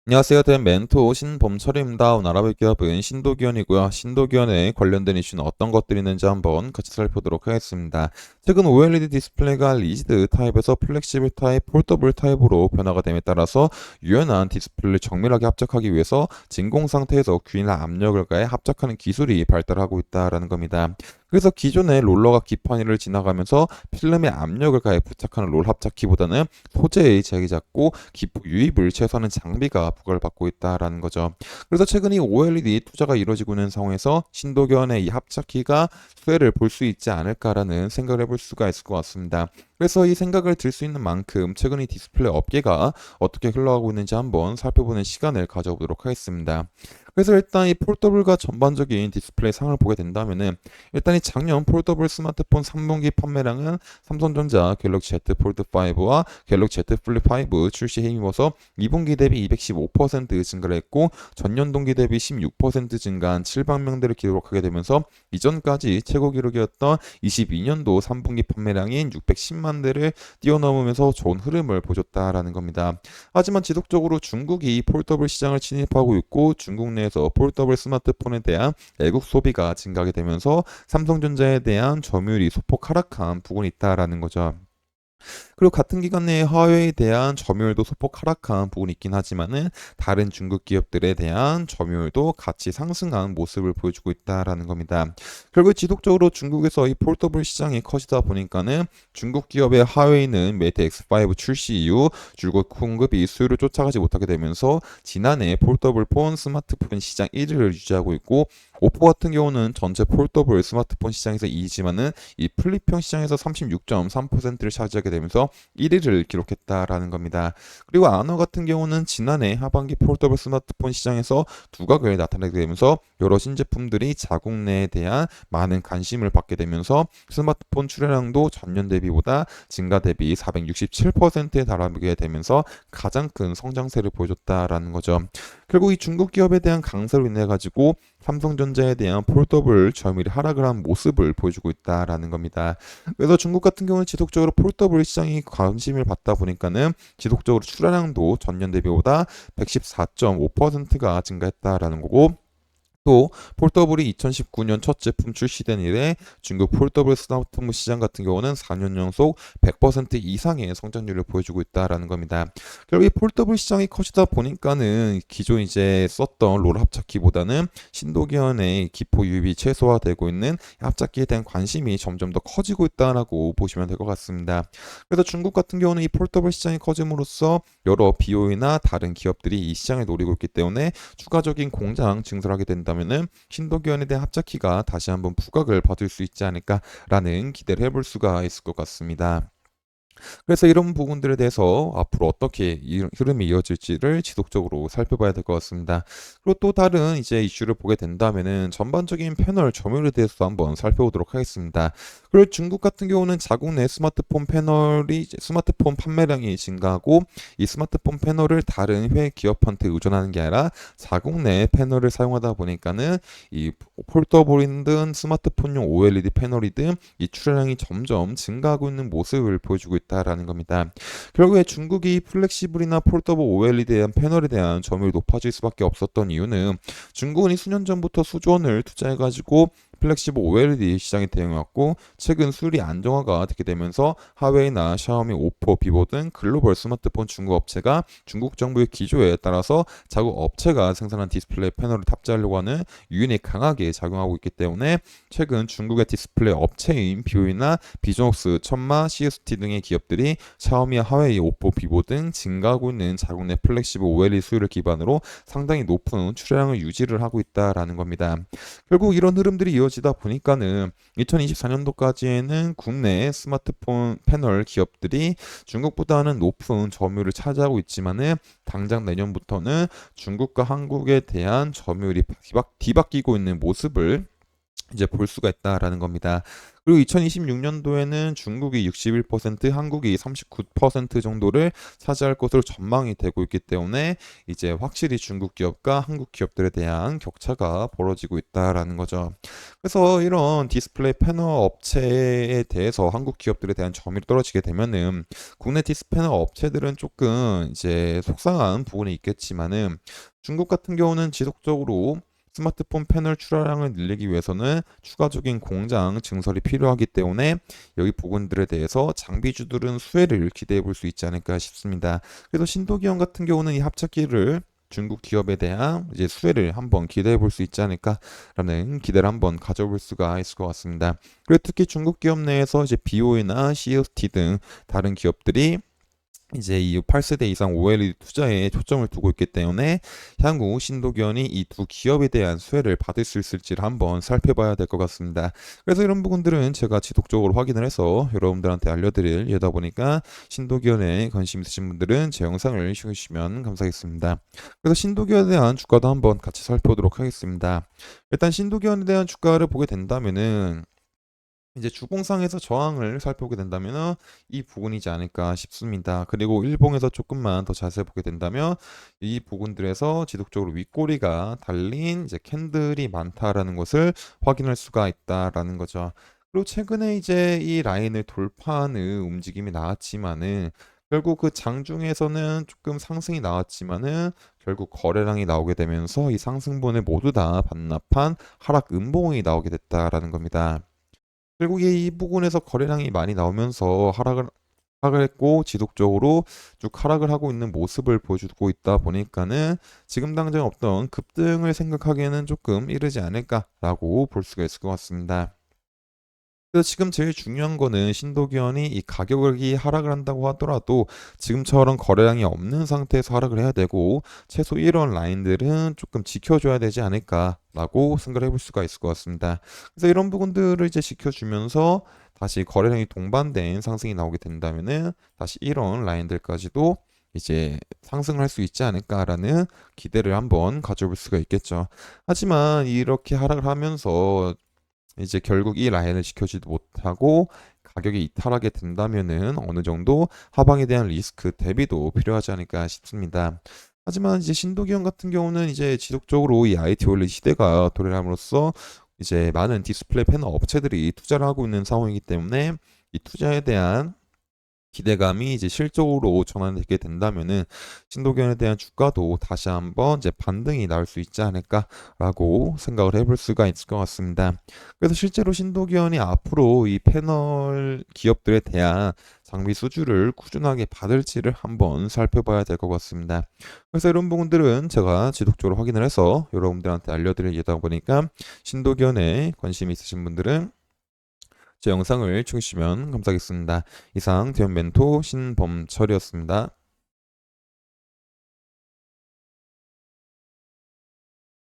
안녕하세요. 된 멘토 신범철입니다. 오늘 알아볼 기업은 신도기원이고요. 신도기원에 관련된 이슈는 어떤 것들이 있는지 한번 같이 살펴보도록 하겠습니다. 최근 OLED 디스플레이가 리지드 타입에서 플렉시블 타입, 폴더블 타입으로 변화가 됨에 따라서 유연한 디스플레이를 정밀하게 합작하기 위해서 진공 상태에서 균일한 압력을 가해 합작하는 기술이 발달하고 있다는 겁니다. 그래서 기존의 롤러가 기판위를 지나가면서 필름에 압력을 가해 부착하는 롤 합작기보다는 소재의 제약이 작고 기포 유입을 최소화하는 장비가 부과를 받고 있다라는 거죠. 그래서 최근 이 OLED 투자가 이루어지고 있는 상황에서 신도견의 이 합작기가 수혜를 볼 수 있지 않을까라는 생각을 해볼 수가 있을 것 같습니다. 그래서 이 생각을 들 수 있는 만큼 최근 이 디스플레이 업계가 어떻게 흘러가고 있는지 한번 살펴보는 시간을 가져보도록 하겠습니다. 그래서 일단 이 폴더블과 전반적인 디스플레이 상을 보게 된다면은 일단 이 작년 폴더블 스마트폰 3분기 판매량은 삼성전자 갤럭시 Z 폴드 5와 갤럭시 Z 플립 5 출시에 힘입어서 2분기 대비 215% 증가를 했고 전년 동기 대비 16% 증가한 7만 명대를 기록하게 되면서 이전까지 최고 기록이었던 22년도 3분기 판매량인 610만 대를 뛰어넘으면서 좋은 흐름을 보여줬다라는 겁니다. 하지만 지속적으로 중국이 폴더블 시장을 침입하고 있고 중국 내에서 폴더블 스마트폰에 대한 애국 소비가 증가하게 되면서 삼성전자에 대한 점유율이 소폭 하락한 부분이 있다라는 거죠. 그리고 같은 기간 내에 화웨이에 대한 점유율도 소폭 하락한 부분이 있긴 하지만은 다른 중국 기업들에 대한 점유율도 같이 상승한 모습을 보여주고 있다라는 겁니다. 결국 지속적으로 중국에서 이 폴더블 시장이 커지다 보니까는 중국 기업의 화웨이는 메이트 X5 출시 이후 줄곧 공급이 수요를 쫓아가지 못하게 되면서 지난해 폴더블 폰 스마트폰 시장 1위를 유지하고 있고 오포 같은 경우는 전체 폴더블 스마트폰 시장에서 2위지만은 이 플립형 시장에서 36.3%를 차지하게 되면서 1위를 기록했다라는 겁니다. 그리고 아너 같은 경우는 지난해 하반기 폴더블 스마트폰 시장에서 두각을 나타내게 되면서 여러 신제품들이 자국 내에 대한 많은 관심을 받게 되면서 스마트폰 출하량도 전년 대비보다 증가 대비 467%에 달하게 되면서 가장 큰 성장세를 보여줬다라는 거죠. 결국 이 중국 기업에 대한 강세로 인해 가지고 삼성전자에 대한 폴더블 점유율이 하락을 한 모습을 보여주고 있다라는 겁니다. 그래서 중국 같은 경우는 지속적으로 폴더블 시장이 관심을 받다 보니까는 지속적으로 출하량도 전년 대비보다 114.5%가 증가했다라는 거고 또 폴더블이 2019년 첫 제품 출시된 이래 중국 폴더블 스마트폰 시장 같은 경우는 4년 연속 100% 이상의 성장률을 보여주고 있다라는 겁니다. 결국 이 폴더블 시장이 커지다 보니까는 기존 이제 썼던 롤 합작기보다는 신도기현의 기포 유입이 최소화되고 있는 합작기에 대한 관심이 점점 더 커지고 있다라고 보시면 될 것 같습니다. 그래서 중국 같은 경우는 이 폴더블 시장이 커짐으로써 여러 BOE나 다른 기업들이 이 시장을 노리고 있기 때문에 추가적인 공장 증설하게 된다면은 신도기원에 대한 합작키가 다시 한번 부각을 받을 수 있지 않을까라는 기대를 해볼 수가 있을 것 같습니다. 그래서 이런 부분들에 대해서 앞으로 어떻게 이 흐름이 이어질지를 지속적으로 살펴봐야 될 것 같습니다. 그리고 또 다른 이제 이슈를 보게 된다면은 전반적인 패널 점유율에 대해서 한번 살펴보도록 하겠습니다. 그리고 중국 같은 경우는 자국 내 스마트폰 패널이 스마트폰 판매량이 증가하고 이 스마트폰 패널을 다른 해외 기업한테 의존하는 게 아니라 자국 내 패널을 사용하다 보니까는 이 폴더블이든 스마트폰용 OLED 패널이든 이 출하량이 점점 증가하고 있는 모습을 보여주고 있다라는 겁니다. 결국에 중국이 플렉시블이나 폴더블 OLED에 대한 패널에 대한 점유율이 높아질 수밖에 없었던 이유는 중국은 이 수년 전부터 수조 원을 투자해가지고 플렉시블 OLED 시장에 대응해왔고 최근 수율이 안정화가 되게 되면서 하웨이나 샤오미, 오포, 비보 등 글로벌 스마트폰 중국 업체가 중국 정부의 기조에 따라서 자국 업체가 생산한 디스플레이 패널을 탑재하려고 하는 유인이 강하게 작용하고 있기 때문에 최근 중국의 디스플레이 업체인 비오이나 비전옥스, 천마, CST 등의 기업들이 샤오미, 하웨이, 오포, 비보 등 증가하고 있는 자국 내 플렉시블 OLED 수율을 기반으로 상당히 높은 출하량을 유지를 하고 있다라는 겁니다. 결국 이런 흐름들이 이어지다 보니까는 2024년도까지에는 국내 스마트폰 패널 기업들이 중국보다는 높은 점유율을 차지하고 있지만은 당장 내년부터는 중국과 한국에 대한 점유율이 뒤바뀌고 있는 모습을 이제 볼 수가 있다라는 겁니다. 그리고 2026년도에는 중국이 61%, 한국이 39% 정도를 차지할 것으로 전망이 되고 있기 때문에 이제 확실히 중국 기업과 한국 기업들에 대한 격차가 벌어지고 있다라는 거죠. 그래서 이런 디스플레이 패널 업체에 대해서 한국 기업들에 대한 점유율이 떨어지게 되면은 국내 디스패널 업체들은 조금 이제 속상한 부분이 있겠지만은 중국 같은 경우는 지속적으로 스마트폰 패널 출하량을 늘리기 위해서는 추가적인 공장 증설이 필요하기 때문에 여기 부분들에 대해서 장비주들은 수혜를 기대해 볼 수 있지 않을까 싶습니다. 그래서 신도기업 같은 경우는 이 합작기를 중국 기업에 대한 이제 수혜를 한번 기대해 볼 수 있지 않을까라는 기대를 한번 가져볼 수가 있을 것 같습니다. 그리고 특히 중국 기업 내에서 이제 BOE나 CST 등 다른 기업들이 이제 이 8세대 이상 OLED 투자에 초점을 두고 있기 때문에 향후 신도견이 이 두 기업에 대한 수혜를 받을 수 있을지를 한번 살펴봐야 될 것 같습니다. 그래서 이런 부분들은 제가 지속적으로 확인을 해서 여러분들한테 알려드릴 예다 보니까 신도견에 관심 있으신 분들은 제 영상을 시청해주시면 감사하겠습니다. 그래서 신도견에 대한 주가도 한번 같이 살펴보도록 하겠습니다. 일단 신도견에 대한 주가를 보게 된다면은 이제 주봉상에서 저항을 살펴보게 된다면 이 부분이지 않을까 싶습니다. 그리고 일봉에서 조금만 더 자세히 보게 된다면 이 부분들에서 지속적으로 윗꼬리가 달린 이제 캔들이 많다라는 것을 확인할 수가 있다라는 거죠. 그리고 최근에 이제 이 라인을 돌파하는 움직임이 나왔지만은 결국 그 장중에서는 조금 상승이 나왔지만은 결국 거래량이 나오게 되면서 이 상승분을 모두 다 반납한 하락 음봉이 나오게 됐다라는 겁니다. 결국에 이 부분에서 거래량이 많이 나오면서 하락을 했고 지속적으로 쭉 하락을 하고 있는 모습을 보여주고 있다 보니까는 지금 당장 없던 급등을 생각하기에는 조금 이르지 않을까라고 볼 수가 있을 것 같습니다. 그래서 지금 제일 중요한 거는 신도기원이 이 가격이 하락을 한다고 하더라도 지금처럼 거래량이 없는 상태에서 하락을 해야 되고 최소 이런 라인들은 조금 지켜줘야 되지 않을까라고 생각을 해볼 수가 있을 것 같습니다. 그래서 이런 부분들을 이제 지켜주면서 다시 거래량이 동반된 상승이 나오게 된다면은 다시 이런 라인들까지도 이제 상승을 할 수 있지 않을까라는 기대를 한번 가져볼 수가 있겠죠. 하지만 이렇게 하락을 하면서 이제 결국 이 라인을 지켜지도 못하고 가격이 이탈하게 된다면은 어느 정도 하방에 대한 리스크 대비도 필요하지 않을까 싶습니다. 하지만 이제 신도기형 같은 경우는 이제 지속적으로 이 IT 올리 시대가 도래함으로써 이제 많은 디스플레이 패널 업체들이 투자를 하고 있는 상황이기 때문에 이 투자에 대한 기대감이 이제 실적으로 전환되게 된다면은 신도견에 대한 주가도 다시 한번 이제 반등이 나올 수 있지 않을까라고 생각을 해볼 수가 있을 것 같습니다. 그래서 실제로 신도견이 앞으로 이 패널 기업들에 대한 장비 수주를 꾸준하게 받을지를 한번 살펴봐야 될 것 같습니다. 그래서 이런 부분들은 제가 지속적으로 확인을 해서 여러분들한테 알려드릴 예다 보니까 신도견에 관심이 있으신 분들은 제 영상을 찍으시면 감사하겠습니다. 이상 대현 멘토 신범철이었습니다.